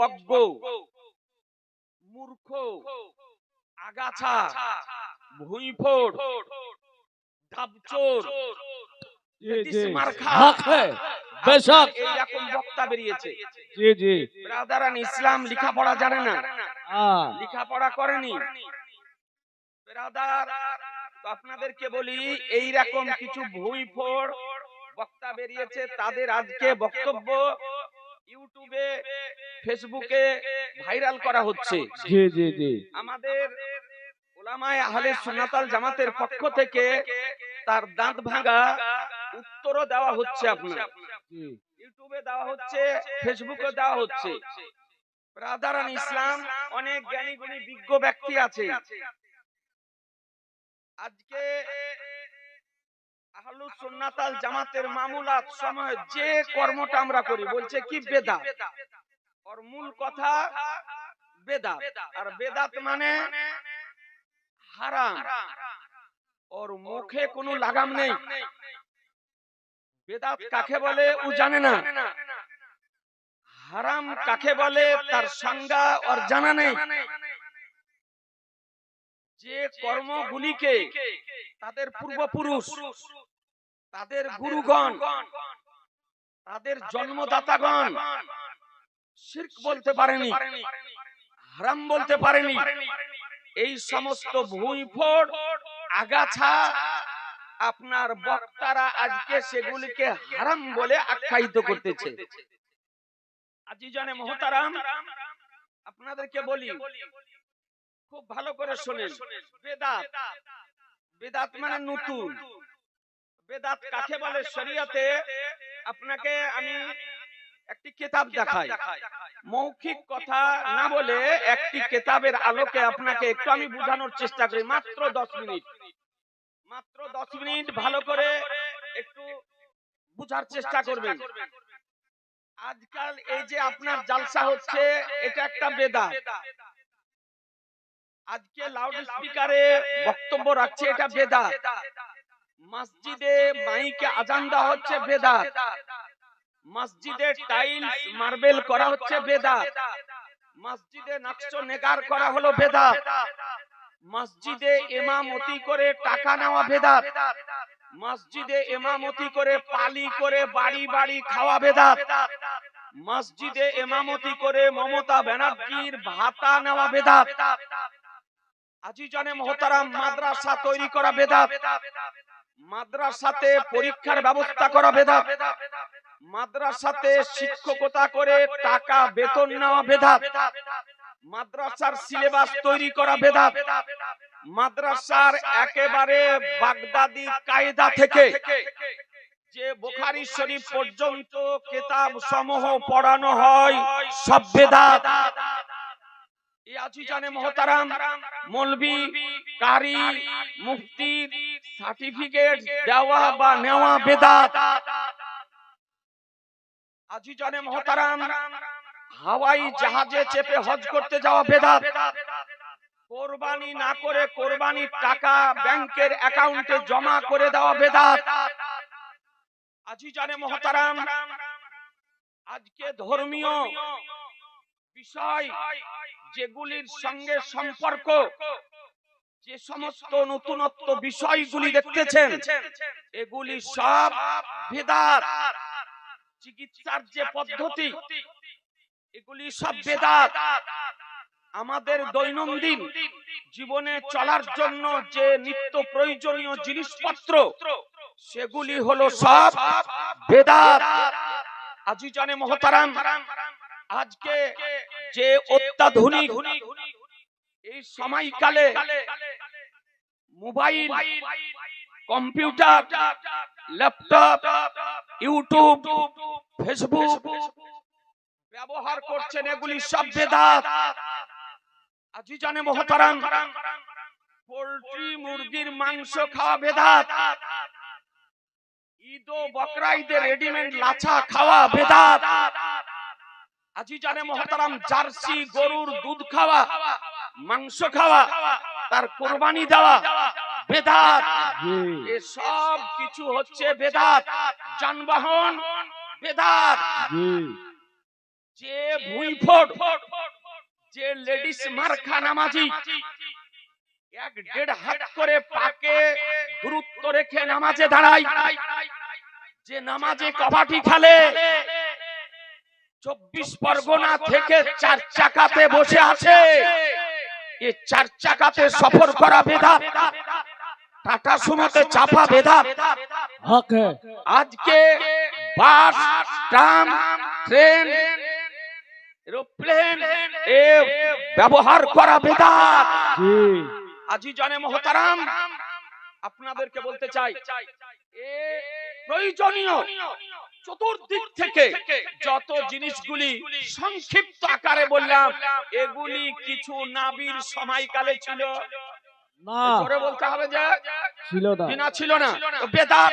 অজ্ঞ, মূর্খ, আগাছা, ভুঁইফোড়, ধাপচোর, এইরকম বক্তা বেরিয়েছে। ব্রাদারান ইসলাম লেখাপড়া জানে না, লেখাপড়া করেনি ব্রাদার। তো আপনাদেরকে বলি, এইরকম কিছু ভুঁইফোড় বক্তা বেরিয়েছে, তাদের আজকে বক্তব্য ইউটিউবে, ফেসবুকে ভাইরাল করা হচ্ছে। আমাদের উলামায়ে আহলে সুন্নাত ওয়াল জামাতের পক্ষ থেকে তার দাঁত ভাঙা উত্তরও দেওয়া হচ্ছে, আপনার ইউটিউবে দেওয়া হচ্ছে, ফেসবুকে দেওয়া হচ্ছে। ব্রাদারান ইসলাম অনেক জ্ঞানী গুণী বিজ্ঞ ব্যক্তি আছে। আজকে আহলুস সুন্নাত ওয়াল জামাতের মামুলাত সময় যে কর্মটা আমরা করি, বলছে কি বেদাত, ওর মূল কথা বেদাত। আর বেদাত মানে হারাম, ওর মুখে কোনো লাগাম নেই। বেদাত কাকে বলে ও জানে না, হারাম কাকে বলে তার সংজ্ঞা ওর জানা নেই। যে কর্মগুলিকে তাদের পূর্বপুরুষ, তাদের গুরুগণ, তাদের জন্মদাতাগণ শিরক বলতে পারেনি, হারাম বলতে পারেনি, এই সমস্ত ভুঁইফোড় আগাছা আপনার বক্তারা আজকে সেগুলিকে হারাম বলে আখ্যায়িত করতেছে। আজিজানে মুহতারাম, আপনাদেরকে বলি, খুব ভালো করে শুনেন। বেদাত, বেদাত মানে নতুন। বেদাত কাকে বলে শরীয়তে? আপনাকে আমি একটি কিতাব দেখাই, মৌখিক কথা না বলে একটি কিতাবের আলোকে আপনাকে একটু আমি বোঝানোর চেষ্টা করি। মাত্র 10 মিনিট, মাত্র 10 মিনিট ভালো করে একটু বোঝার চেষ্টা করবেন। আজকাল এই যে আপনার জালসা হচ্ছে, এটা একটা বেদাত। আজকে লাউড স্পিকারে বক্তব্য রাখছে, এটা বেদাত। মসজিদে মাইকে আজান দেওয়া হচ্ছে, বেদাত। মসজিদে টাইলস মার্বেল করা হচ্ছে, বেদাত। মসজিদে নকশ নেগার করা হলো, বেদাত। মসজিদে ইমামতি করে টাকা নেওয়া, বেদাত। মসজিদে ইমামতি করে পালি করে বাড়ি বাড়ি খাওয়া, বেদাত। মসজিদে ইমামতি করে মমতা ব্যানার্জির ভাতা নেওয়া, বেদাত। আজিজানে মুহতারাম, মাদ্রাসা তৈরি করা বেদাত। মাদ্রাসাতে পরীক্ষার ব্যবস্থা করা বেদাত। মাদ্রাসাতে শিক্ষকতা করে টাকা বেতন নেওয়া, বেদাত। মাদ্রাসার সিলেবাস তৈরি করা, বেদাত। মাদ্রাসার একেবারে বাগদাদি কায়দা থেকে যে বুখারী শরীফ পর্যন্ত কিতাব সমূহ পড়ানো হয়, সব বেদাত। এই আজিজানে মুহতারাম, মৌলভী, কারি, মুফতি সার্টিফিকেট দেওয়া বা নেওয়া, বেদাত। আজিজানে মুহতারাম, হাওয়াই জাহাজে চেপে হজ করতে যাওয়া, বেদাত। কোরবানি না করে কোরবানির টাকা ব্যাংকের অ্যাকাউন্টে জমা করে দেওয়া, বেদাত। আজিজানে মুহতারাম, আজকে ধর্মীয় বিষয় যেগুলির সঙ্গে সম্পর্ক, যে সমস্ত নতুনত্ব বিষয়গুলি দেখতেছেন, এগুলি সব বেদাত। চিকিৎসার যে পদ্ধতি, এগুলি সব বেদাত। আমাদের দৈনন্দিন জীবনে চলার জন্য যে নিত্য প্রয়োজনীয় জিনিসপত্র, সেগুলি হলো সব বেদাত। আজিজানে মুহতারাম, আজকে যে অত্যাধুনিক এই সময়কালে mobile, computer, laptop, YouTube, Facebook ব্যবহার করছেন, এগুলি সব বেদাত। আজিজানে মুহতারাম, পোল্ট্রি মুরগির মাংস খাওয়া, বেদাত। ঈদ ও বকরা ঈদে রেডিমেড লাছা খাওয়া, বেদাত। আজিজানে মুহতারাম, জার্সি গরুর দুধ খাওয়া, মাংস খাওয়া, তার কুরবানি দেওয়া, বেদাত। এসব কিছু হচ্ছে বেদাত। যানবাহন বেদাত। যে ভুঁইফোড়, যে লেডিস মার্কা নামাজি, 1-1.5 হাত করে পাকে দূরত্ব রেখে নামাজে দাঁড়ায়, যে নামাজে কবাডি খেলে, 24 পরগনা থেকে 4 চাকাতে বসে আছে, এই 4 চাকাতে সফর করা বেদাত, টাটা সুমোতে চাপা বেদাত। আজকে বাস, ট্রাম, ট্রেন, এরোপ্লেন এ ব্যবহার করা বেদাত। আজিজানে মোহতারাম, আপনাদেরকে বলতে চাই, এ প্রয়োজনীয় চতুর্দিক থেকে যত জিনিসগুলি সংক্ষিপ্ত আকারে বললাম, এগুলি কিছু নবীর সময়কালে ছিল না, জোরে বলতে হবে যে ছিল না, বেদাত।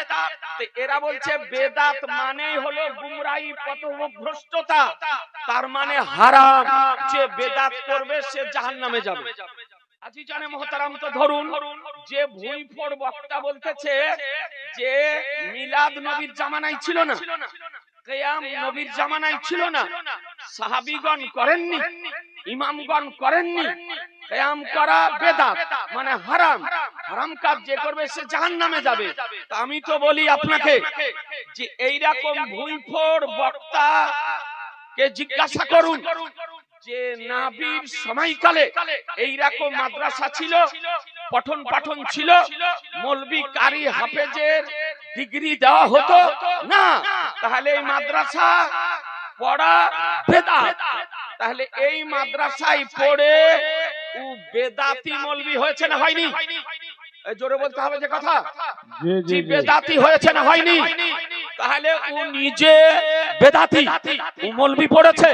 এরা বলছে বেদাত মানেই হলো গুমরাহি, পথভ্রষ্টতা, তার মানে হারাম, যে বেদাত করবে সে জাহান্নামে যাবে। আজিজানে মোহতারাম, তো ধরুন যে ভুঁইফোড় বক্তা বলতেছে যে মিলাদ নবীর জামানায় ছিল না, কিয়াম নবীর জামানায় ছিল না, সাহাবীগণ করেননি, ইমামগণ করেননি, কিয়াম করা বেদাত মানে হারাম, হারাম কাজ যে করবে সে জাহান্নামে যাবে। তো আমি তো বলি আপনাকে যে এইরকম ভুঁইফোড় বক্তা কে জিজ্ঞাসা করুন যে নবীর সময়কালে এইরকম মাদ্রাসা ছিল, পঠন পাঠন ছিল, মৌলভী কারি হাফেজের ডিগ্রি দেওয়া হতো না, তাহলে এই মাদ্রাসা পড়া বেদাত। তাহলে এই মাদ্রাসায় পড়ে ও বেদাতি মৌলভী হয়েছে না হয়নি? জোরে বলতে হবে যে কথা, জি বেদাতি হয়েছে না হয়নি? তাহলে ও নিজে বেদাতি, ও মৌলভী পড়েছে,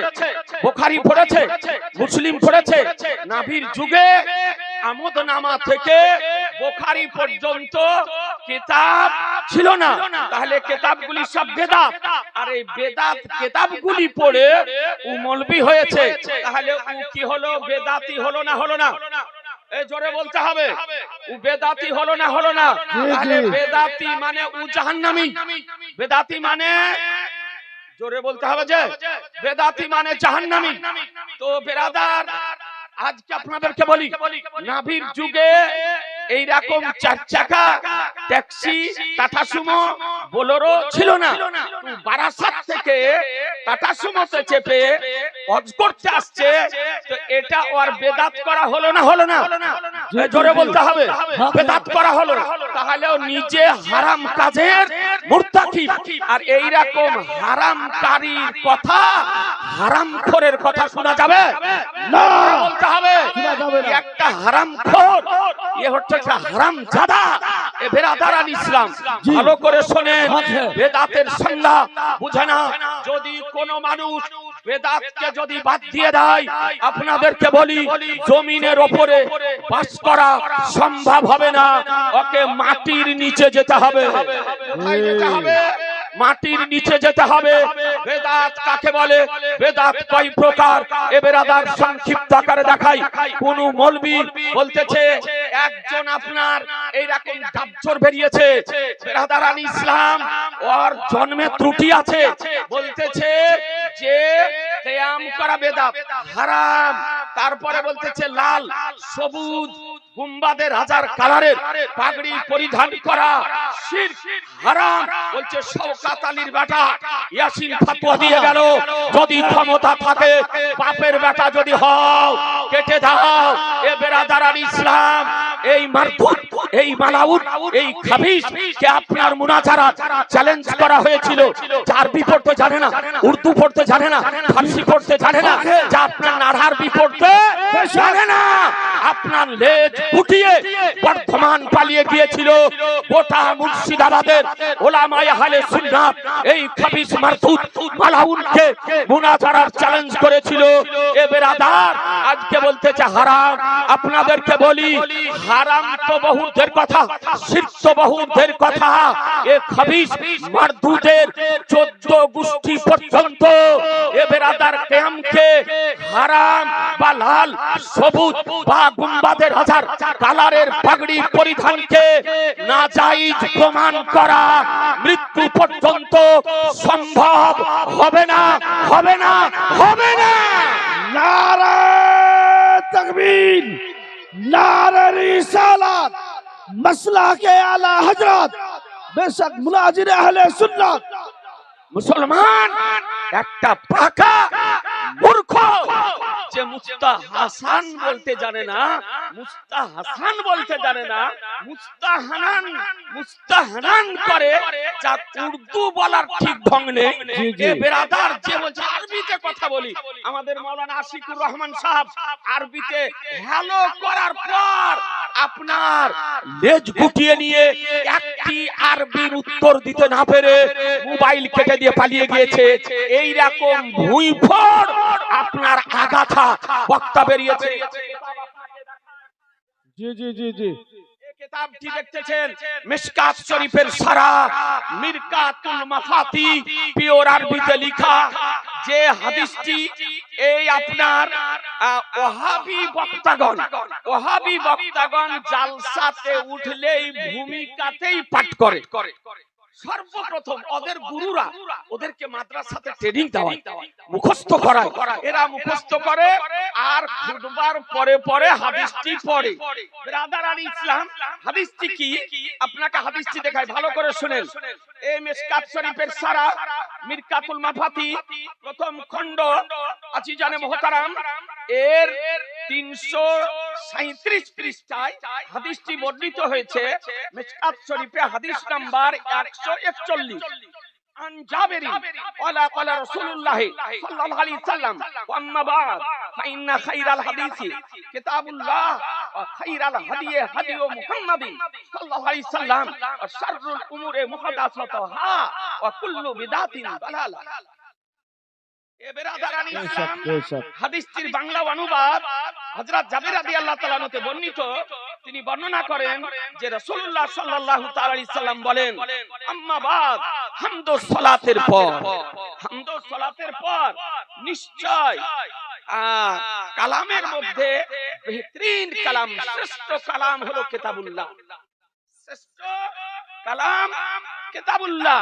বুখারী পড়েছে, মুসলিম পড়েছে। নবীর যুগে আমোদনামা থেকে বুখারী পর্যন্ত কিতাব ছিল না, তাহলে কিতাবগুলি সব বেদাত। আর এই বেদাত কিতাবগুলি পড়ে ও মৌলভী হয়েছে, তাহলে ও কি হলো? বেদাতি হলো না হলো না? জোরে বলতে হবে, ও বেদাতি হলো না হলো না? তাহলে বেদাতি মানে ও জাহান্নামী, বেদাতি মানে, জোরে বলতে হবে যে বেদাতি মানে জাহান্নামী। তো বেরাদার, আজকে আপনাদেরকে বলি, নবীর যুগে এইরকম 4 চাকা ট্যাক্সি, টাটা সুমো, বোলেরো ছিল না। বারাসাত থেকে টাটা সুমোতে চেপে হজ করতে আসছে, তো এটা ওর বেদাত করা হলো না হলো না? জোরে বলতে হবে, বেদাত করা হলো। তাহলে ও নিজে হারাম কাজের মুরতাকিব। আর এইরকম হারামকারীর কথা, হারামখোরের কথা শোনা যাবে না, বলতে হবে। একটা হারামখোর, এ হচ্ছে হারামজাদা। এ বেরাদারান ইসলাম, ভালো করে শোনেন, বেদাতের সংজ্ঞা বুঝে না। যদি কোন মানুষ বেদাতকে যদি বাদ দিয়ে দেয়, আপনাদেরকে বলি জমিনের উপরে বাস করা সম্ভব হবে না, ওকে মাটির নিচে যেতে হবে। কোথায় যেতে হবে? মাটির নিচে যেতে হবে। বেদাত কাকে বলে? বেদাত কয় প্রকার? এ বেরাদার সংক্ষিপ্ত আকারে দেখাই। কোন মৌলবী বলতেছে একজন আপনার এইরকম ডাবচোর বেরিয়েছে, বেরাদারান ইসলাম ওর জন্মে ত্রুটি আছে, বলতেছে যে কিয়াম করা বেদাত হারাম। তারপরে বলতেছে লাল, সবুজ, গুম্বাদের 1000 কালারের পাগড়ি পরিধান করা শিরক, হারাম। বলছে শওকত আলীর বেটা ইয়াসিন ফতোয়া দিয়ে গেল, যদি ক্ষমতা থাকে বাপের বেটা যদি হও কেটে দাও। এ বেরাদারান ইসলাম, এই মারফুত, এই মালাউদ, এই খাবিস কে আপনার মুনাজারাত চ্যালেঞ্জ করা হয়েছিল। আরবি পড়তে জানে না, উর্দু পড়তে জানে না, ফারসি পড়তে জানে না, যা আপনার আরবি পড়তে জানে না, আপনার লেজ উঠিয়ে বর্ধমান পালিয়ে গিয়েছিল। গোটা মুর্শিদাবাদের ওলামায়ে আহলে সুন্নাত এই খাবিস মারফুত মালাউনকে মুনাজারার চ্যালেঞ্জ করেছিল। এ বেরাদার, আজকে বলতেছে হারাম। আপনাদেরকে বলি, হারাম তো বহুদের কথা, শিরক তো বহুদের কথা। এ খাবিস মারদুদের 14 গোষ্ঠী পর্যন্ত এ বেরাদার কিয়ামকে হারাম বা লাল সবুজ বা গুম্বাদের হাজার কালারের পাগড়ি পরিধানকে নাজায়েজ প্রমাণ করা মৃত্যু পর্যন্ত সম্ভব হবে না, হবে না, হবে না। नारे तकबीर, नारे रिसालत, मसला के आला हजरत, बेशक मुनाजिर अहले सुन्नत। মুসলমান একটা পাকা মূর্খ যে মুস্তাহাসান বলতে জানে না, মুস্তাহাসান বলতে জানে না, মুস্তাহানান করে, যা উর্দু বলার ঠিক ঢং নেই। এ বেরাদার যে বলছে আরবিতে কথা বলি, আমাদের মাওলানা আশিকুর রহমান সাহেব আরবিতে হ্যালো করার পর আপনার লেজ গুটিয়ে নিয়ে একটি আরবির উত্তর দিতে না পেরে মোবাইল কেটে দিয়ে পালিয়ে গিয়েছে। এই রকম ভুঁইফোড় আপনার আগাছা বক্তা বেরিয়েছে। जी जी जी जी কিতাবটি দেখতেছেন মিশকাত শরীফের সারা মিরকাতুল মাফাতি পিওর আরবিতে লেখা। যে হাদিসটি এই আপনার ওহাবি বক্তাগণ জালসাতে উঠলেই ভূমিকাতেই পাঠ করে। সর্বপ্রথম ওদের গুরুরা ওদেরকে মাদ্রাসাতে ট্রেনিং দেওয়ায়, মুখস্থ করায়। এরা মুখস্থ করে আর খুতবার পরে পরে হাদিসটি পড়ে। ব্রাদার আল ইসলাম, হাদিসটি কি আপনাকে হাদিসটি দেখায়, ভালো করে শুনেন। এই মিশকাত শরীফের সারা মিরকাতুল মাফাতি প্রথম খণ্ড আজিজানে মুহতারাম এর 337 পৃষ্ঠায় হাদিসটি বর্ণিত হয়েছে। মিশকাত শরীফে হাদিস নাম্বার 141। عن جابر قال قال رسول الله صلى الله عليه وسلم واما بعد فان خير الحديث كتاب الله وخير الهدي هدي محمد صلى الله عليه وسلم وشر الامور محدثاتها وكل بدعه ضلاله। এ বেরাদারান ইসলাম, হাদিসটির বাংলা অনুবাদ হযরত জাবির রাদিয়াল্লাহু তাআলা হতে বর্ণিত। তিনি বর্ণনা করেন যে রাসূলুল্লাহ সাল্লাল্লাহু তাআলা আলাইহি সাল্লাম বলেন, আম্মা বাদ, হামদুস সালাতের পর নিশ্চয় কালামের মধ্যে বেহতরিন কালাম, শ্রেষ্ঠ কালাম হলো কিতাবুল্লাহ। শ্রেষ্ঠ কালাম কিতাবুল্লাহ।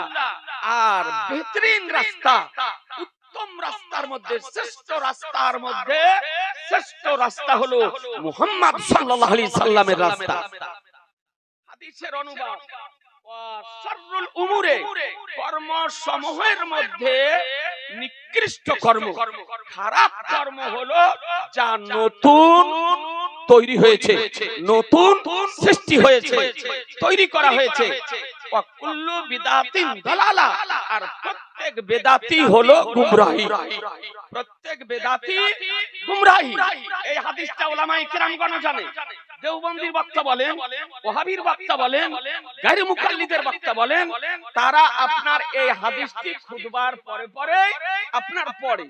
আর বেহতরিন রাস্তা, উত্তম রাস্তার মধ্যে, শ্রেষ্ঠ রাস্তার মধ্যে শ্রেষ্ঠ রাস্তা হলো মুহাম্মদ সাল্লাল্লাহু আলাইহি সাল্লামের রাস্তা। হাদিসের অনুবাদ, শাররুল উমুরে, কর্মসমূহের মধ্যে নিকৃষ্ট কর্ম, খারাপ কর্ম হলো যা নতুন তৈরি হয়েছে, নতুন সৃষ্টি হয়েছে, তৈরি করা হয়েছে। কুল্লু বিদাতিন দালালা, আর প্রত্যেক বেদাতি হলো গুমরাহি, প্রত্যেক বেদাতি গুমরাহি। এই হাদিসটা উলামায়ে কিরামগণ জানে। দেওবন্দির বক্তা বলেন, ওহাবীর বক্তা বলেন, গায়রে মুকাল্লিদের বক্তা বলেন, তারা আপনার এই হাদিসটি খুতবার পরে পরে আপনার পড়ে।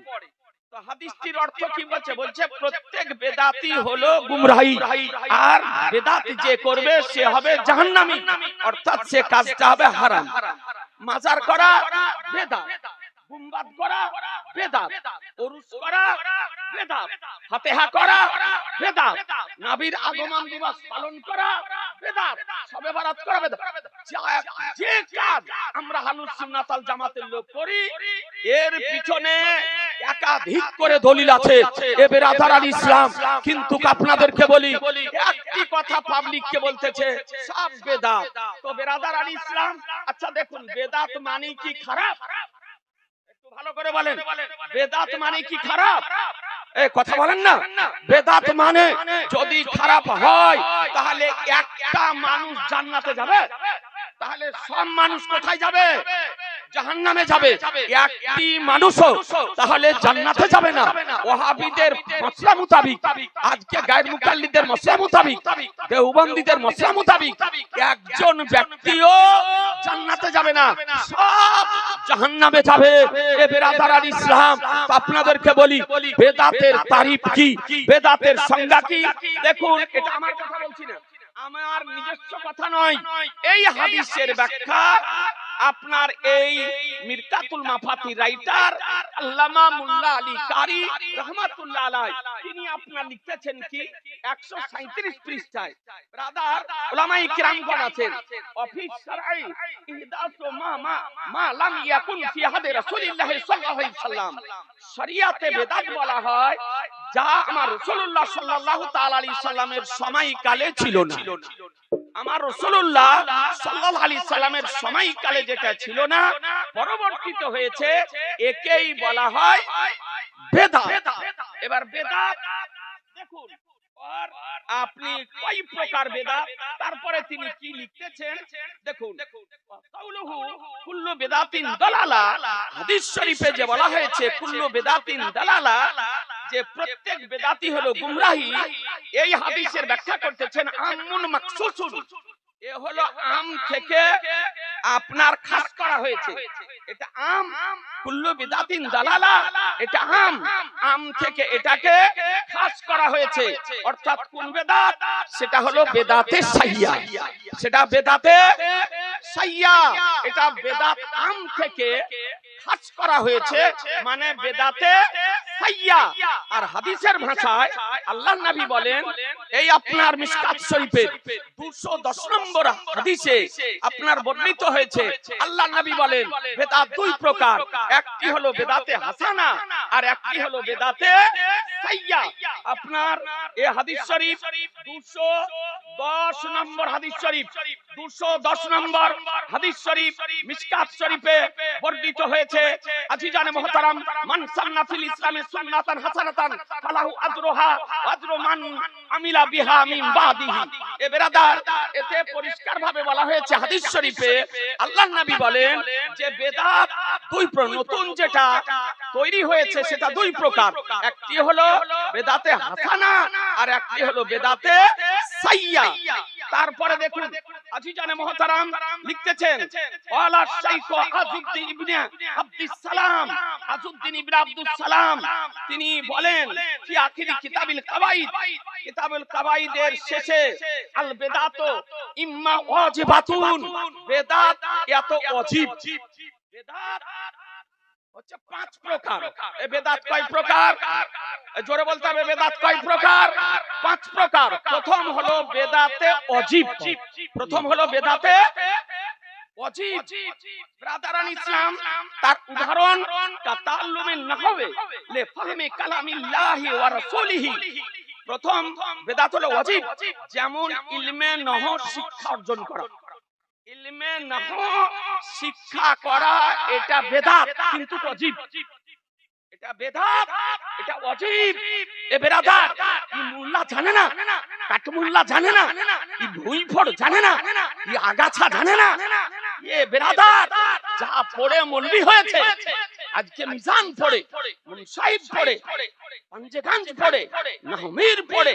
তো হাদিসটির অর্থ কি বলছে? বলছে প্রত্যেক বেদাতি হলো গুমরাহি, আর বেদাত যে করবে সে হবে জাহান্নামী, অর্থাৎ সে কাজটা হবে হারাম। মাজার করা বেদাত, গুম্বাদ করা বেদাত, ওরুস করা বেদাত, ফাতিহা করা বেদাত, নবীর আগমন দিবস পালন করা বেদাত, শবে বরাত করা বেদাত। যে কাজ আমরা আহলুস সুন্নাত ওয়াল জামাতের লোক করি, এর পিছনে একাধিক করে দলিল আছে। এ বেরাদার আল ইসলাম, কিন্তু আপনাদেরকে বলি একটি কথা পাবলিককে বলতেছে সব বেদাত। তো বেরাদার আল ইসলাম, আচ্ছা দেখুন, বেদাত মানে কি খারাপ? একটু ভালো করে বলেন, বেদাত মানে কি খারাপ? এই কথা বলেন না। বেদাত মানে যদি খারাপ হয় তাহলে একটা মানুষ জান্নাতে যাবে, তাহলে সব মানুষ কোথায় যাবে? জাহান্নামে যাবে। একটি মানুষও তাহলে জান্নাতে যাবে না। ওহাবীদের মাসলা মুতাবিক, আজকে গায়র মুকাল্লিদের মাসলা মুতাবিক, দেওবন্দীদের মাসলা মুতাবিক একজন ব্যক্তিও জান্নাতে যাবে না, সব জাহান্নামে যাবে। এ বেরাদার আল ইসলাম, আপনাদেরকে বলি বেদাতের তারিফ কি, বেদাতের সংজ্ঞা কি? দেখুন, এটা আমার কথা বলছি না, আমার নিজস্ব কথা নয়, এই হাদিসের ব্যাখ্যা আপনার এই মিরকাতুল মাফাতি রাইটার আল্লামা মোল্লা আলী কারি রহমাতুল্লাহ আলাইহি তিনি আপনার লিখতেছেন কি 137 পৃষ্ঠায় ব্রাদার উলামায়ে কিরামগণ আছেন অফিস শরঈ ইহদাসু মা লাম ইয়াকুন ফি হাদি রাসূলিল্লাহ সাল্লাল্লাহু আলাইহি সাল্লাম শরিয়াতে বেদাত বলা হয় যা আমার রাসূলুল্লাহ সাল্লাল্লাহু তাআলা আলাইহি সাল্লামের সময়কালে ছিল না। আমার রাসূলুল্লাহ সাল্লাল্লাহু আলাইহি সাল্লামের সময়কালে যেটা ছিল না পরবর্তীতে হয়েছে একেই বলা হয় বেদাত। এবার বেদাত দেখুন আর আপনি কয় প্রকার বেদাত তারপরে তিনি কি লিখতেছেন দেখুন কাউলুহু কুল্লু বেদাতিন দালালা হাদিস শরীফে যে বলা হয়েছে কুল্লু বেদাতিন দালালা যে প্রত্যেক বেদাতি হলো গুমরাহি এই হাদিসের ব্যাখ্যা করতেছেন আমুন মাকসুসুন এ হলো আম থেকে আপনার খাস করা হয়েছে এটা আম কুল্লু বিদাতিন দালালা এটা আম থেকে এটাকে খাস করা হয়েছে অর্থাৎ কোন বেদাত সেটা হলো বেদাতে সাইয়া সেটা বেদাতে সাইয়া এটা বেদাত আম থেকে খাস করা হয়েছে মানে বেদাতে সাইয়া। আর হাদিসের ভাষায় আল্লাহর নবী বলেন এই আপনার মিশকাত শরীফের 210 নম্বর হাদিসে আপনার বর্ণিত হয়েছে আল্লাহর নবী বলেন বেদাত দুই প্রকার একটি হলো বেদাতে হাসানা আর একটি হলো বেদাতে সাইয়া। আপনার এই হাদিস শরীফ 210 নম্বর হাদিস শরীফ 210 নম্বর হাদিস শরীফ মিশকাত শরীফে বর্ণিত হয়েছে আজিজানে মুহতারাম মান সান্না ফিল ইসলামে সুন্নাতান হাসানাতান ফালাহু আজরুহা ওয়া আজরু মান আমিলা বিহা মিন বাদিহি। এ ব্রাদার এতে পরিষ্কার ভাবে বলা হয়েছে হাদিস শরীফে আল্লাহর নবী বলেন যে বেদাত দুই প্রকার নতুন যেটা তৈরি হয়েছে সেটা দুই প্রকার একটি হলো বেদাতে হাসানা আর একটি হলো বেদাতে সাইয়া। তারপরে দেখুন আজিজানে মুহতারাম লিখতেছেন ওয়ালা শাইখ আযুদ্দিন ইবনে আব্দুস সালাম আযুদ্দিন ইবনে আব্দুস সালাম তিনি বলেন ফি আখিরি কিতাবুল কাবাইদের শেষে আল বেদাতু ইম্মা ওয়াজিবাতুন বেদাত এত ওয়াজিব বেদাত হচ্ছে 5 প্রকার। এই বেদাত কয় প্রকার জোরে বলতে হবে বেদাত কয় প্রকার 5 প্রকার। প্রথম হলো বেদাতে ওয়াজিব প্রথম হলো বেদাতে ওয়াজিব ব্রাদারান ইসলাম তার উদাহরণ তাআল্লুমিন নাহওয়ে লি ফাহমি কালামিল্লাহি ওয়া রাসূলিহি। প্রথম বেদাত হলো ওয়াজিব যেমন ইলমে নহও শিক্ষা অর্জন করা ইলমে নহও শিক্ষা করা এটা বেদাত কিন্তু ওয়াজিব এটা বেদাত এটা ওয়াজিব। এ ব্রাদার ই মোল্লা জানে না কাঠমোল্লা জানে না ই ভুঁইফড় জানে না ই আগাছা জানে না এ ব্রাদার যা পড়ে মৌলভী হয়েছে আজকে মিজান পড়ে মুনসাইব পড়ে পাঞ্জেগঞ্জ পড়ে নাহমির পড়ে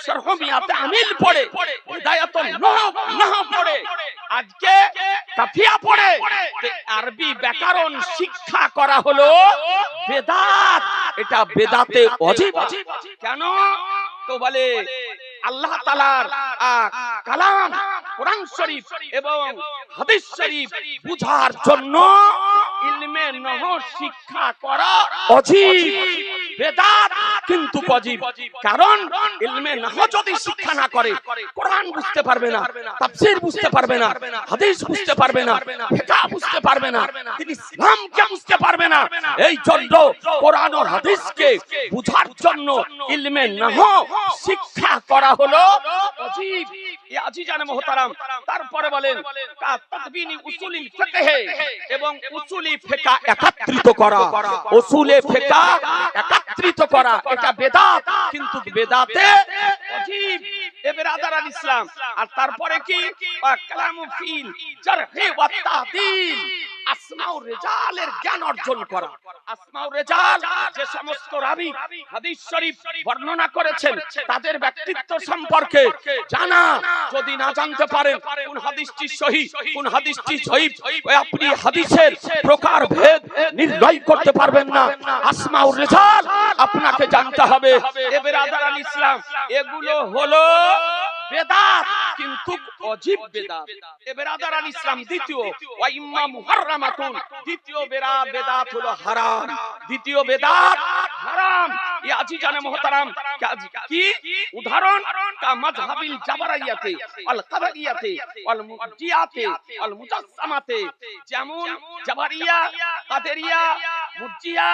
শরহমিয়াতে আমিল পড়ে হিদায়াতুন নাহ পড়ে আজকে কাফিয়া পড়ে আরবি ব্যাকরণ শিক্ষা করা হলো বেদাত এটা বেদাতে ওয়াজিব। কেন তো বলে আল্লাহ তাআলার কালাম কোরআন শরীফ এবং হাদিস শরীফ বুঝার জন্য ইলমে নহও শিক্ষা করা ওয়াজিব বেদাত কিন্তু ওয়াজিব। কারণ ইলমে নহও যদি শিক্ষা না করে কোরআন বুঝতে পারবে না তাফসীর বুঝতে পারবে না হাদিস বুঝতে পারবে না ফিকহ বুঝতে পারবে না তিনি ইসলামকে বুঝতে পারবে না। এই জন্য কোরআন ও হাদিসকে বুঝার জন্য ইলমে নহও শিক্ষা করা হলো ওয়াজিব। ইয়া আজিজানে মুহতারাম তারপরে বলেন কা তাদবিনি উসুলিল ফিকহ এবং উসুলি ফিকহ একত্রিত করা উসুলে ফিকহ একত্রিত করা এটা বেদাত কিন্তু বেদাতে ওয়াজিব। এ ব্রাদারান ইসলাম আর তারপরে কি কালামু ফিল জারহি ওয়া তাহদিল আসমাউর রিজালের জ্ঞান অর্জন করা আসমাউর রিজাল যে সমস্ত রাবী হাদিস শরীফ বর্ণনা করেছেন তাদের ব্যক্তিত্ব সম্পর্কে জানা যদি না জানতে পারেন কোন হাদিসটি সহিহ কোন হাদিসটি জয়ীফ আপনি হাদিসের প্রকার ভেদ নির্ণয় করতে পারবেন না। আসমাউর রিজাল আপনাকে জানতে হবে। এ ব্রাদারান ইসলাম এগুলো হলো বেদাত কিন্তু অজীব বেদাত। এ বেরাদার আল ইসলাম দ্বিতীয় ওয়া ইম্মা মুহাররামাতুন, দ্বিতীয় বেদাত হলো হারাম, দ্বিতীয় বেদাত হারাম। ইয়া আজিজানে মুহতারাম, কি উদাহরণ? কা মাযহাবিল জাবারিয়াতে আল কাদারিয়াতে আল মুরজিয়াতে আল মুজাসসামাতে, যেমন জাবারিয়া, কাদেরিয়া, মুরজিয়া,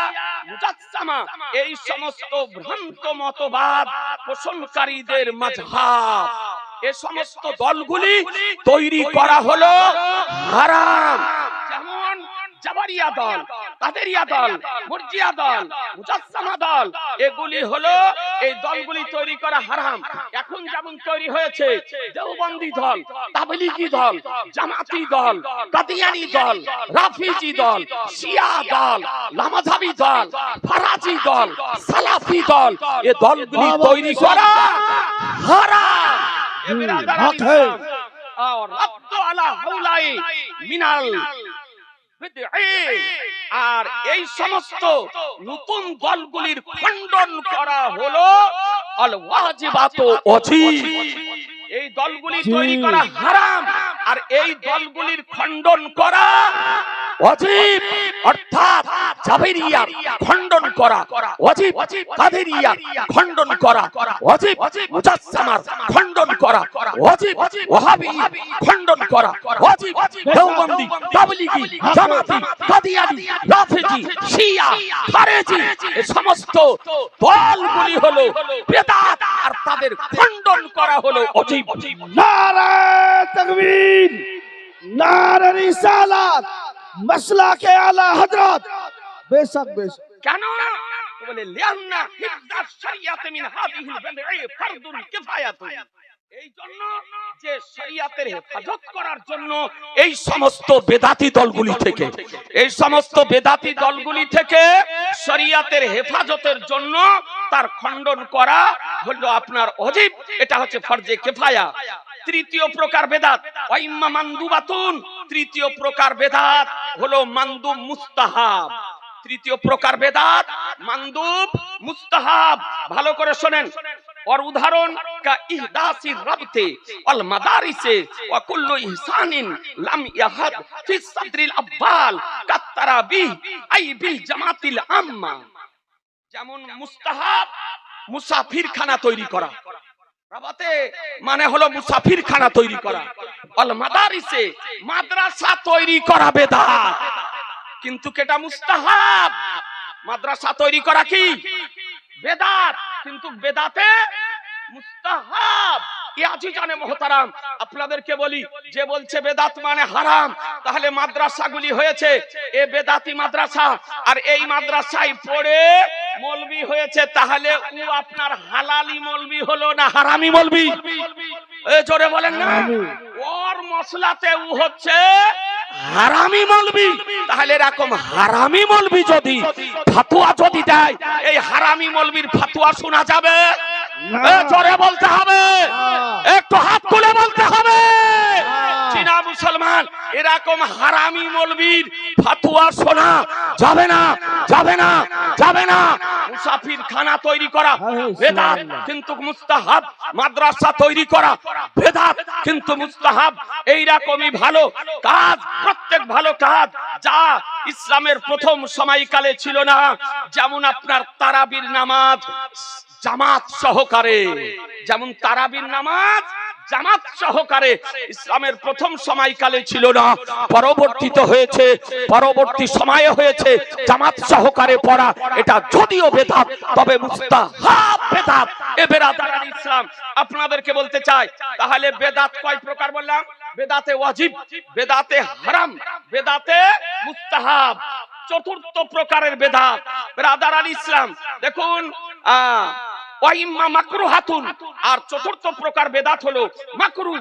মুজাসসামা এই সমস্ত ভ্রান্ত মতবাদ পোষণকারীদের মাযহাব, এই সমস্ত দলগুলি তৈরি করা হলো হারাম। যেমন জাবারিয়া দল, কাদেরিয়া দল, মুরজিয়া দল, মুজাসসামা দল, এগুলি হলো এই দলগুলি তৈরি করা হারাম। এখন যেমন তৈরি হয়েছে দেওবন্দি দল, তাবলীগী দল, জামাতি দল, কাদিয়ানী দল, রাফিজি দল, শিয়া দল, লামাযাবি দল, ফারাজি দল, সালাফি দল, এই দলগুলি তৈরি করা হারাম। হক है। और रद्द अला हौलाई मिनाल বিদঈ, আর এই সমস্ত নতুন দলগুলির খণ্ডন করা হলো আল ওয়াজিবাত ওয়াজিব। এই দলগুলি তৈরি করা হারাম আর এই দলগুলির খণ্ডন করা ওয়াজিব, অর্থাৎ জাবেরিয়া খণ্ডন করা ওয়াজিব, কাদেরিয়া খণ্ডন করা ওয়াজিব, মুজাসসামার খণ্ডন করা ওয়াজিব, ওয়াহাবি খণ্ডন করা ওয়াজিব, দেওবন্দি, তাবলীগী, জামাতি, কাদিয়ানী, রাফিজি, শিয়া, খারেজি এই সমস্ত দলগুলি হলো বেদাত আর তাদের খণ্ডন করা হলো ওয়াজিব। नारे तकबीर, नारे रिसालत, मसला के आला हजरत। बेशक बेशक। কেন? বলে লিআন্না হিফযাস শরিয়াত মিন হাযিহিল বিদঈ ফারদুল কিফায়াত, এই জন্য যে শরিয়াতের হেফাজত করার জন্য এই সমস্ত বেদাতি দলগুলি থেকে, এই সমস্ত বেদাতি দলগুলি থেকে শরিয়াতের হেফাজতের জন্য তার খণ্ডন করা হলো আপনার ওয়াজিব, এটা হচ্ছে ফরজে কিফায়া। তৃতীয় প্রকার বেদাত ওয়া ইম্মা মানদুবাতুন, তৃতীয় প্রকার বেদাত হলো মানদুব মুস্তাহাব। তৃতীয় প্রকার বেদাত মানদুব মুস্তাহাব, ভালো করে শুনেন। और उदाहरण का इहदासी रबते अल मदारिसे व कुल्लु इहसानिन लम यहद फी सदरिल अव्वल का तराबीह आई बिल जमातिल आम्मा। যেমন মুস্তাহাব মুসাফির খানা তৈরি করা, রাবাতে মানে হলো মুসাফির খানা তৈরি করা, আল মাদারিসে মাদ্রাসা তৈরি করা বেদাত, কিন্তু কেটা মুস্তাহাব। মাদ্রাসা তৈরি করা কি বেদাত, কিন্তু বেদাতে মুস্তাহাব। ইয়াজিজানে মুহতারাম, আপনাদেরকে বলি, যে বলছে বেদাত মানে হারাম, তাহলে মাদ্রাসাগুলি হয়েছে এ বেদাতি মাদ্রাসা, আর এই মাদ্রাসায় পড়ে মৌলবি হয়েছে, তাহলে ও আপনার হালালি মৌলবি হলো না হারামি মৌলবি? এ জোরে বলেন না। ওর মসলাতে ও হচ্ছে হারামি মৌলবি। তাহলে এরকম হারামি মৌলবি যদি ফতোয়া যদি দেয়, এই হারামি মৌলবির ফতোয়া শোনা যাবে? জোরে বলতে হবে, একটু হাত তুলে বলতে হবে। চীনা মুসলমান, এরকম হারামি মৌলবীর ফতোয়া শোনা যাবে না, যাবে না, যাবে না। মুসাফির খানা তৈরি করা বেদাত, কিন্তু মুস্তাহাব। মাদ্রাসা তৈরি করা বেদাত, কিন্তু মুস্তাহাব। এইরকমই ভালো কাজ, প্রত্যেক ভালো কাজ যা ইসলামের প্রথম সময়কালে ছিল না, যেমন আপনার তারাবির নামাজ জামাত সহকারে, যেমন তারাবির নামাজ জামাত সহকারে ইসলামের প্রথম সময়কালে ছিল না, পরবর্তীতে হয়েছে, পরবর্তী সময়ে হয়েছে জামাত সহকারে পড়া। এটা যদিও বেদাত, তবে মুস্তাহাব বেদাত। এ বেরাদার ইসলাম আপনাদেরকে বলতে চাই, তাহলে বেদাত কয় প্রকার বললাম? বেদাতে ওয়াজিব, বেদাতে হারাম, বেদাতে মুস্তাহাব। চতুর্থ প্রকারের বেদাত বেরাদার আল ইসলাম দেখুন, ওয়াইম্মা মাকরুহাতুন, আর চতুর্থ প্রকার বেদাত হলো মাকরু।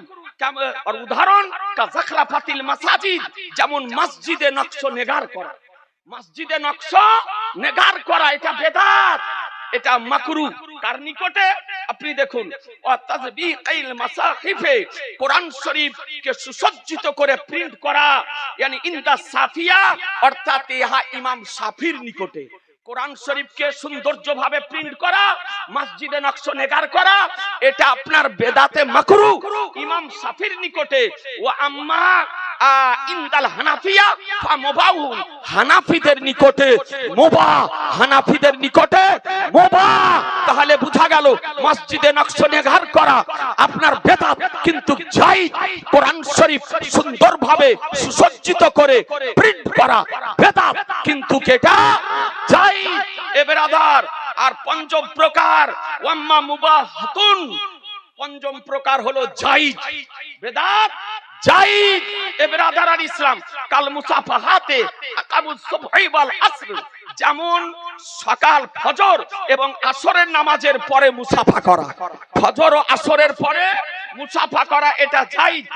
আর উদাহরণ কা যাখরাফাতিল মাসাজিদ, যেমন মসজিদে নকশ নেগার করা, মসজিদে নকশ নেগার করা এটা বেদাত, এটা মাকরু। কার নিকটে? আপনি দেখুন, ওয়া তাজবিকাইল মাসাহিফে, কোরআন শরীফ কে সুসজ্জিত করে প্রিন্ট করা, yani ইনদা সাফিয়া, অর্থাৎ ইহা ইমাম শাফির নিকটে। কোরআন শরীফকে সৌন্দর্যভাবে প্রিন্ট করা, মসজিদে নকশা নেগার করা, এটা আপনার বেদাতে মাকরু। ইমাম শাফির নিকটে ও আম্মা ইনদাল হানাফিয়া ফামুবাহুন, হানাফিদের নিকটে মুবাহ, হানাফিদের নিকটে মুবাহ। তাহলে বোঝা গেল মসজিদে নকশা নেগার করা আপনার বেদাত, কিন্তু জায়েজ। কোরআন শরীফ সুন্দরভাবে সুসজ্জিত করে প্রিন্ট করা বেদাত, কিন্তু এটা জায়েজ। এ বেরাদার, আর পঞ্চম প্রকার ওয়াম্মা মুবাহাতুন, পঞ্চম প্রকার হলো জায়েজ বেদাত, জায়েজ। এ বেরাদার আর ইসলাম কাল মুসাফাহাতে আকাবুস সুবহি ওয়াল আসর, যেমন সকাল ফজর এবং আসরের নামাজের পরে মুসাফা করা, ফজর ও আসরের পরে মুসাফা করা, এটা জায়েজ।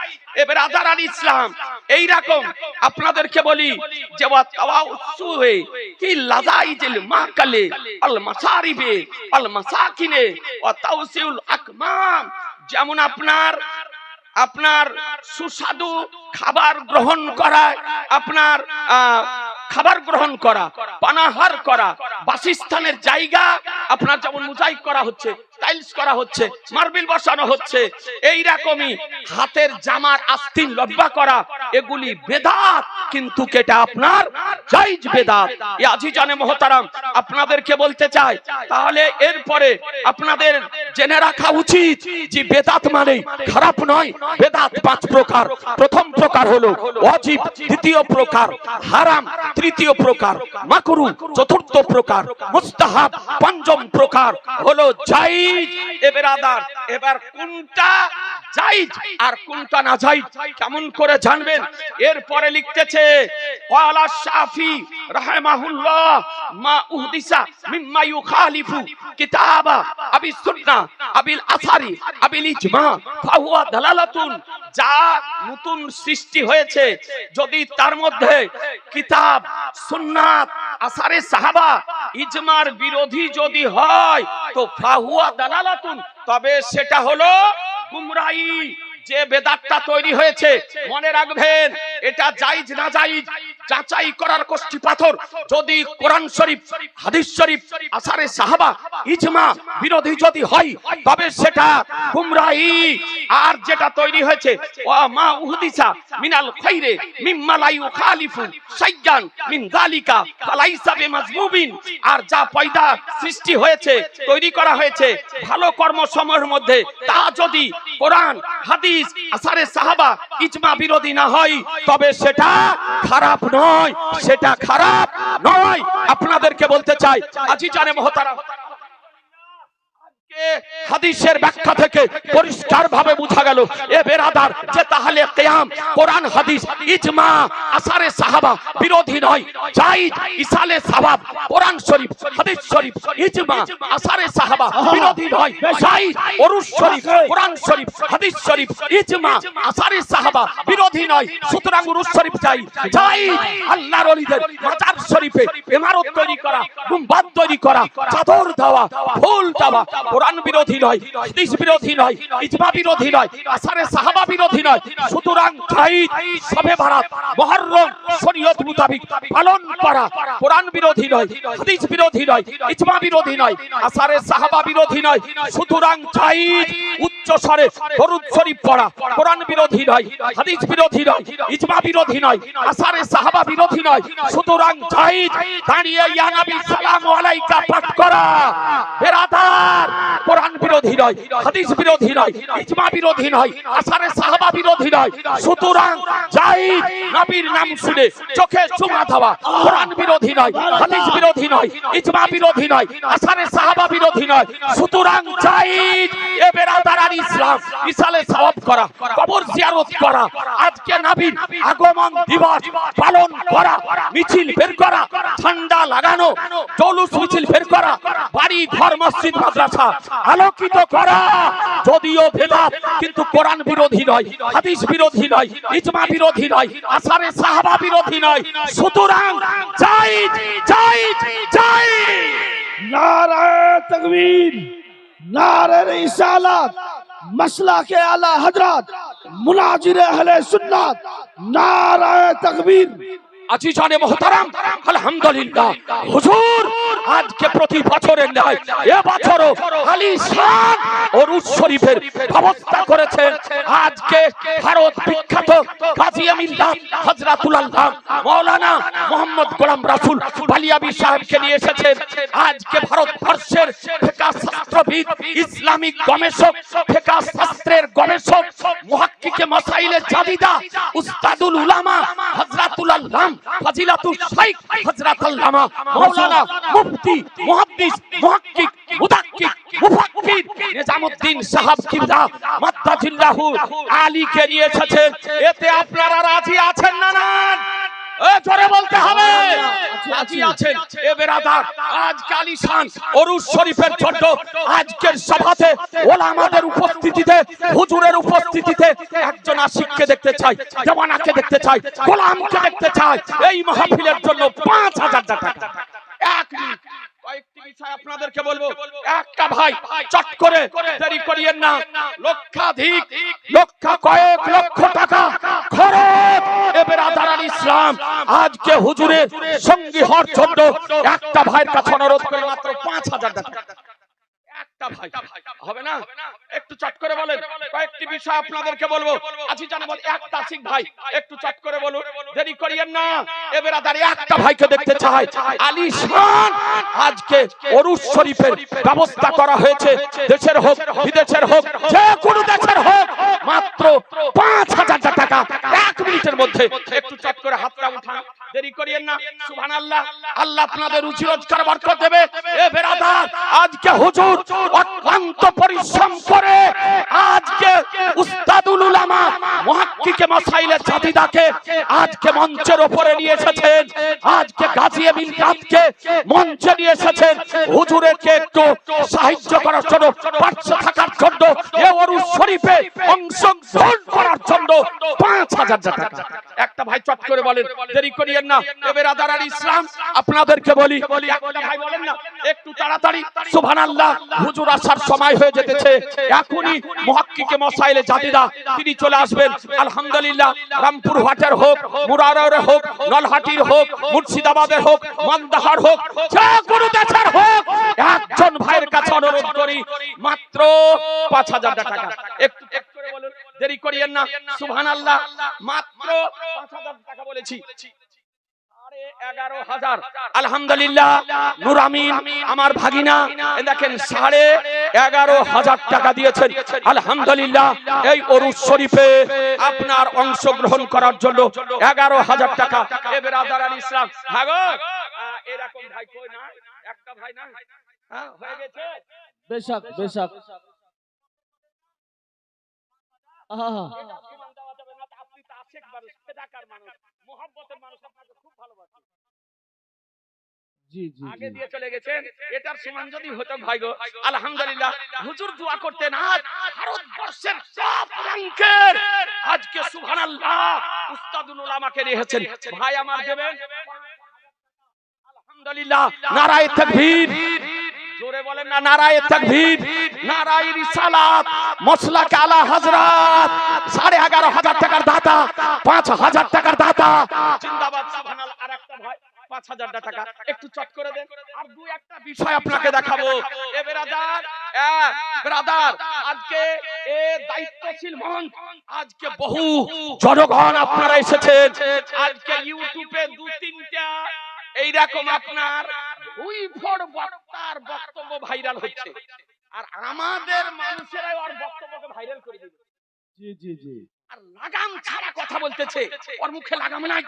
এ বেরাদার আর ইসলাম এই রকম আপনাদেরকে বলি যে ওয়া তাওয়াসুহে কি লাজাইজিল মাকালে আল মাসারিবে আল মাসাকিনে ওয়া তাওসিউল আকমাম, যেমন আপনার সুস্বাদু খাবার গ্রহণ করা, আপনার খাবার গ্রহণ করা, পানাহার করা, বাসস্থানের জায়গা আপনার যেমন মোজাইক করা হচ্ছে, টাইলস করা হচ্ছে, মার্বেল বসানো হচ্ছে, এই রকমই হাতের জামার আস্তিন লব্বা করা, এগুলি বেদাত, কিন্তু এটা আপনার জায়েজ বেদাত। এই আজিজানে মুহতারাম আপনাদেরকে বলতে চাই, তাহলে এরপরে আপনাদের জেনে রাখা উচিত যে বেদাত মানে খারাপ নয়। বেদাত 5 প্রকার। প্রথম প্রকার হলো ওয়াজিব, দ্বিতীয় প্রকার হারাম, তৃতীয় প্রকার মাকরুহ, চতুর্থ প্রকার মুস্তাহাব, পঞ্চম প্রকার হলো জায়েজ। এ বেরাদার, এবার কোনটা জায়েজ আর কোনটা না জায়েজ কেমন করে জানবেন? এরপরে লিখতেছে ওয়ালা শাফি রাহিমাহুল্লাহ মা উহদিসা মিম্মা ইউখালিফু কিতাবা আবি সুন্নাহ আবিল আসারি আবিল ইজমা ফাহুয়া দালালাতুন, যা নতুন সৃষ্টি হয়েছে যদি তার মধ্যে কিতাব, সুন্নাত, আসারে সাহাবা, ইজমার বিরোধী যদি হয় তো ফাহুয়া দালালাতুন, তবে সেটা হলো গুমরাহি। যে বেদাতটা তৈরি হয়েছে মনে রাখবেন, এটা জায়েজ না জায়েজ যাচাই করার কষ্টি পাথর। যদি কোরআন শরীফ, হাদিস শরীফ, আসারে সাহাবা, ইজমা বিরোধী যদি হয় তবে সেটা গুমরাহি। আর যেটা তৈরি হয়েছে ওয়া মা উহদিসা মিনাল খাইরে মিম্মা লা ইউখালিফু শাইয়ান মিন যালিকা ফালাইসা বিমাজমুবিন, আর যা পয়দা সৃষ্টি হয়েছে, তৈরি করা হয়েছে ভালো কর্মসমূহের মধ্যে, তা যদি কোরআন, হাদিস, আসারে সাহাবা, ইজমা বিরোধী না হয় তবে সেটা খারাপ নয়, সেটা খারাপ নয়। আপনাদেরকে বলতে চাই আজিজানে মুহতারাম, হাদিসের ব্যাখ্যা থেকে পরিষ্কার ভাবে বোঝা গেল এ বেরাদার যে তাহলে কিয়াম কোরআন, হাদিস, ইজমা, আসারে সাহাবা বিরোধী নয়, জায়েজ। ইসালে সওয়াব কোরআন শরীফ, হাদিস শরীফ, ইজমা, আসারে সাহাবা বিরোধী নয়, জায়েজ। ওরুস শরীফ, কোরআন শরীফ, হাদিস শরীফ, ইজমা, আসারে সাহাবা বিরোধী নয়, সুতরাং ওরুস শরীফ জায়েজ। আল্লাহর ওলিদের মাজার শরীফে ইমারত তৈরি করা, গুম্বাদ তৈরি করা, চাদর দেওয়া, ফুল দেওয়া কোরআন বিরোধী নয়, হাদিস বিরোধী নয়, ইজমা বিরোধী নয়, আসারে সাহাবা বিরোধী নয়, সুতরাং জায়েজ। শবে বারাত, মুহররম শরীয়ত মোতাবেক পালন করা কোরআন বিরোধী নয়, হাদিস বিরোধী নয়, ইজমা বিরোধী নয়, আসারে সাহাবা বিরোধী নয়, সুতরাং জায়েজ। উচ্চ স্বরে দরুদ শরীফ পড়া কোরআন বিরোধী নয়, হাদিস বিরোধী নয়, ইজমা বিরোধী নয়, আসারে সাহাবা বিরোধী নয়, সুতরাং জায়েজ। দাঁড়িয়ে ইয়া নবী সালামু আলাইকা পাঠ করা বেরাদার কোরআন বিরোধী নয়, হাদিস বিরোধী নয়, ইজমা বিরোধী নয়, আসারে সাহাবা বিরোধী নয়, সুতরাং জায়েজ। নবীর নাম শুনে চোখে চুমা দেওয়া কোরআন বিরোধী নয়, হাদিস বিরোধী নয়, ইজমা বিরোধী নয়, আসারে সাহাবা বিরোধী নয়, সুতরাং জায়েজ। এ বেরাদার আর ইসলাম ইসালে সওয়াব করা, কবর জিয়ারত করা, আজকে নবীর আগমন দিবস পালন করা, মিছিল বের করা, ঠান্ডা লাগানো, জৌলুস মিছিল বের করা, বাড়ি ঘর, মসজিদ, মাদ্রাসা আলোকিত করা যদিও বেদাত, কিন্তু কোরআন বিরোধী নয়, হাদিস বিরোধী নয়, ইজমা বিরোধী নয়, আসারে সাহাবা বিরোধী নয়, সুতরাং জায়েজ, জায়েজ, জায়েজ। नारे तकबीर, नारे रिसालत, मसलके आला हजरत, मुनाजिर अहले सुन्नत, नारे तकबीर। আজিজানে মুহতারাম, আলহামদুলিল্লাহ হুজুর আজকে প্রতি বছরের ন্যায় এবছরও আলিশান ওরুস শরীফের ব্যবস্থা করেছেন। আজকে ভারত বিখ্যাত কাজী মিল্লাত হযরতুল আল্লাহ মাওলানা মোহাম্মদ গোলাম রাসূল বালিয়াবি সাহেবকে নিয়ে এসেছেন। আজকে ভারতবর্ষের ফিকহ শাস্ত্রবিদ, ইসলামিক গবেষক, ফিকহ শাস্ত্রের গবেষক, মুহাক্কিকে মাসাইলে জাদিদা, উস্তাদুল উলামা হযরতুল আল্লাহ ফাজিলাতুল শাইখ হযরত আল্লামা মাওলানা মুফতি মুহাদ্দিস মুহাক্কিক মুদাক্কিক মুফাক্কির নিজামউদ্দিন সাহেব কিবলা মাদ্দাজিল্লাহু আলীকে নিয়ে এসেছেন। এতে আপনারা রাজি আছেন না? না জোরে বলতে হবে। রাজি আছেন? এ বেরাদার, আজ আলিশান ওরুস শরীফের জন্য আজকের সভাতে ওলামাদের উপস্থিতিতে, হুজুরের উপস্থিতিতে একজন আশিককে দেখতে চাই, জওয়ানাকে দেখতে চাই, গোলামকে দেখতে চাই। এই মাহফিলের জন্য 5000 টাকা। এক মিনিট, কয়েকটি বিষয় আপনাদেরকে বলবো। একটা ভাই চট করে দেরি করিয়েন না, লক্ষাধিক কয়েক লক্ষ টাকা খরচ এ বেরাদারান ইসলাম আজকে হুজুরের সঙ্গী হওয়ার জন্য একটা ভাইয়ের কাছে অনুরোধ করে মাত্র 5000 টাকা। একটা ভাই হবে না? একটু চট করে বলেন। কয়েকটি বিষয় আপনাদেরকে বলবো। আজি জানাবো একটা আশিক ভাই একটু চট করে বলুন, দেরি করিয়েন না। এ বেরাদার একটা ভাইকে দেখতে চাই। আলিশান আজকে ওরুস শরীফের ব্যবস্থা করা হয়েছে, দেশের হোক বিদেশের হোক যে কোনো দেশের হোক, মাত্র 5000 টাকা। এক মিনিটের মধ্যে একটু চট করে হাতটা উঠান, দেরি করিয়েন না। সুবহানাল্লাহ, আল্লাহ আপনাদের রুজি রোজগার বরকত দেবে। এ বেরাদার, আজকে হুজুর অত্যন্ত পরিশ্রম করে আজকে উস্তাদুল উলামা মুহাক্কিকে মাসাইলে জাদিদাকে আজকে মঞ্চের উপরে নিয়ে এসেছেন। আজকে গাজী মিল্লাতকে মঞ্চে নিয়ে এসেছেন। হুজুরকে একটু সাহায্য করার জন্য, পাশে থাকার জন্য, এই ওরুস শরীফে অংশগ্রহণ করার জন্য 5000 টাকা। একটা ভাই চট করে বলেন, দেরি করিয়েন না। এ বেরাদারান ইসলাম আপনাদেরকে বলি, একটা ভাই বলেন না একটু তাড়াতাড়ি। সুবহানাল্লাহ, হুজুর আসার সময় হয়ে যেতেছে। এখনই মুহাক্কিকে মাসাইলে জাদিদা তিনি চলে আসবেন। আলহামদুলিল্লাহ, রামপুর হাটের হোক, মুরারের হোক, নলহাটির হোক, মুর্শিদাবাদের হোক, মানদাহার হোক, যে কোনো দেশের হোক, একজন ভাইয়ের কাছে অনুরোধ করি মাত্র 5000 টাকা। একটু করে বলুন, দেরি করিয়েন না। সুবহানাল্লাহ, মাত্র 5000 টাকা বলেছি। 11,000। আলহামদুলিল্লাহ, নূর আমিন আমার ভাগিনা দেখেন 11,500 টাকা দিয়েছেন। আলহামদুলিল্লাহ, এই ওরুস শরীফে আপনার অংশগ্রহণ করার জন্য 11,000 টাকা। এ বেরাদারান ইসলাম, ভাগো এরকম ভাই কই না? একটা ভাই না হয়ে গেছে? बेशक बेशक আপনি তো আশেক মানুষ, ফেদাকার মানুষ, মুহাব্বতের মানুষ, আপনাকে খুব ভালোবাসি। जी जी আগে দিয়ে চলে গেছেন। এটার সমান যদি হতো ভাই গো, আলহামদুলিল্লাহ, হুজুর দোয়া করতেন। আজ ভারতবর্ষের সব র্যাঙ্কের আজকে সুবহানাল্লাহ উস্তাদুল উলামাকে রেখেছেন। ভাই আমার দেবেন। আলহামদুলিল্লাহ, নারায়ে তাকবীর। জোরে বলেন না, নারায়ে তাকবীর, নারায়ে রিসালাত, মাসলাক আলা হযরত। 11,500 টাকার দাতা, 5000 টাকার দাতা। জিন্দাবাদ, সুবহানাল্লাহ। আরেকটা ভাই 5000 টাকা একটু চট করে দেন। আর দুই একটা বিষয় আপনাকে দেখাবো। এ ব্রাদার, আজকে এ দায়িত্বশীল মঞ্চ, আজকে বহু জনগণ আপনারা এসেছেন। আজকে ইউটিউবে 2-3টা এইরকম আপনার উইফোর বক্তার বক্তব্য ভাইরাল হচ্ছে, আর আমাদের মানুষেরাই ওর বক্তব্যকে ভাইরাল করে দিবে। जी जी जी আর লাগাম ছাড়া কথা বলতেছে, ওর মুখে লাগাম নাই।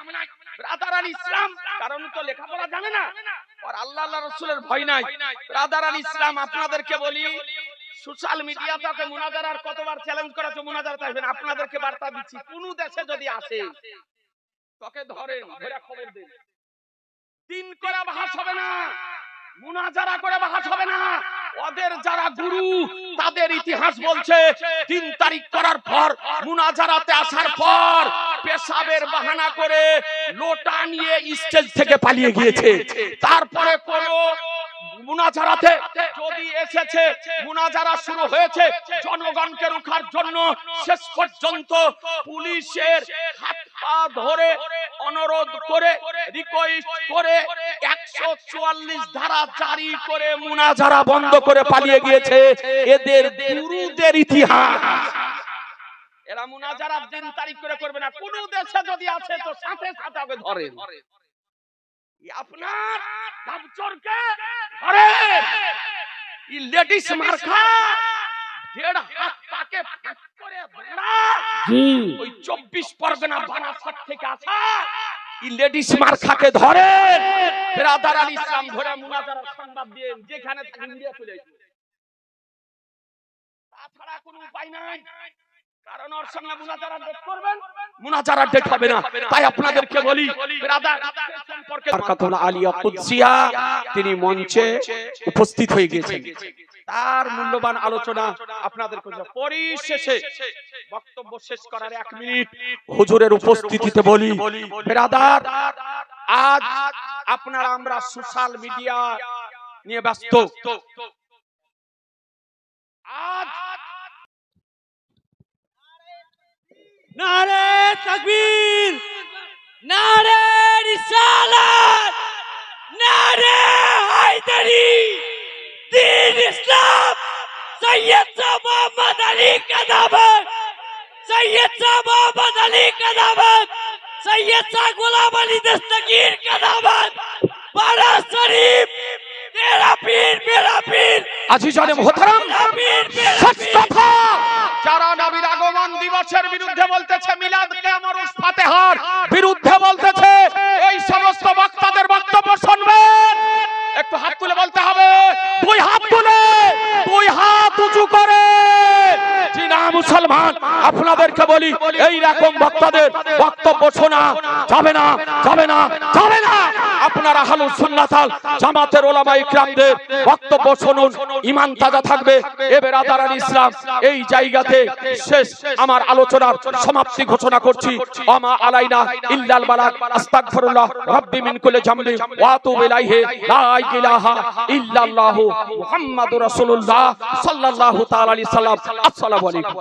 ব্রাদারান ইসলাম, কারণ তো লেখাপড়া জানে না, আর আল্লাহ রাসূলের ভয় নাই। ব্রাদারান ইসলাম আপনাদেরকে বলি, সোশ্যাল মিডিয়াতে মুনাজারার কতবার চ্যালেঞ্জ করেছে, মুনাজারাতে আসবেন। আপনাদেরকে বার্তা দিচ্ছি, কোন দেশে যদি আসে তোকে ধরেন, ধরে খবর দেন। দিন করে বাহাস হবে না, মুনাজারা করে বাহাস হবে না। ওদের যারা গুরু, তাদের ইতিহাস বলছে 3 তারিখ করার পর, মুনাজারাতে আসার পর পেশাবের বাহানা করে লোটা নিয়ে স্টেজ থেকে পালিয়ে গিয়েছে। তারপরে কোন মুনাজারাতে যদি এসেছে, মুনাজারা শুরু হয়েছে জনগণকে রুখার জন্য, শেষ পর্যন্ত পুলিশের হাত পা ধরে অনুরোধ করে রিকোয়েস্ট করে 144 ধারা জারি করে মুনাজারা বন্ধ করে পালিয়ে গিয়েছে। এদের গুরুদের ইতিহাস। এরা মুনাজারার দিন তারিখ করে করবে না। কোন দেশে যদি আছে তো সাথে সাথে আগে ধরেন। আপনার কাপচরকে ধরেন। এই লেডিস মার্কা 1.5 হাত পাকে ফাঁক করে ধরা। জি ওই 24 পরগনা বারাসাত থেকে আসা এই লেডিস মার্কাকে ধরেন। ব্রাদার আলী ইসলাম ধরে মুনাজারার সংবাদ দিয়ে যেখানে থাকে মিডিয়া চলে আসবে। তাছাড়া কোনো উপায় নাই। কারণ ওর সঙ্গে মুনাজারা ডেট করবেন, মুনাজারা ডেট হবে না। তাই আপনাদেরকে বলি, ব্রাদার সম্পর্কে বারাকাতুল্লাহ আলিয়া কুদসিয়া তিনি মঞ্চে উপস্থিত হয়ে গেছেন। তার মূল্যবান আলোচনা আপনাদের কাছে পরিশেষে বক্তব্য শেষ করার 1 মিনিট হুজুরের উপস্থিতিতে বলি, ব্রাদার, আজ আপনারা আমরা সোশ্যাল মিডিয়া নিয়ে ব্যস্ত। আজ নারে তাকবীর, নারে রিসালাত, নারে হায়দারি, দ্বীন ইসলাম, সৈয়দ শাহ মোহাম্মদ আলী কাদামত, সৈয়দ শাহ মোহাম্মদ আলী কাদামত, সৈয়দ শাহ গোলাম আলী দস্তগীর কাদামত, বারা শরীফ, তেরা পীর মেরা পীর, আজিজানে মোহতারাম, পীর মেরা সত্য পীর। কথা। যারা নবীর আগমন দিবসের বিরুদ্ধে বলতেছে, মিলাদ কিয়াম উরুস ফাতেহার বিরুদ্ধে বলতেছে, এই সমস্ত বক্তাদের বক্তব্য শুনবেন। একটু হাত তুলে বলতে হবে, দুই হাত তুলে, দুই হাত উঁচু করে। জি না মুসলমান, আপনাদেরকে বলি, এই রকম বক্তাদের বক্তব্য শোনা যাবে না, যাবে না, যাবে না। আপনারা আহলুস সুন্নাত ওয়াল জামাতের উলামা ইকরামদের বক্তব্য শুনুন, ঈমান তাজা থাকবে। এ বেরাদারান ইসলাম, এই জায়গাতে শেষ আমার আলোচনার সমাপ্তি ঘোষণা করছি। আমা আলাইনা ইল্লাল বালাগ, আস্তাগফিরুল্লাহ রাব্বি মিন কুল্লি জামবি ওয়া আতুবু ইলাইহি, লা ইলাহা ইল্লাল্লাহু মুহাম্মাদুর রাসূলুল্লাহ সাল্লাল্লাহু তাআলা আলাইহি সাল্লাম। আসসালামু আলাইকুম।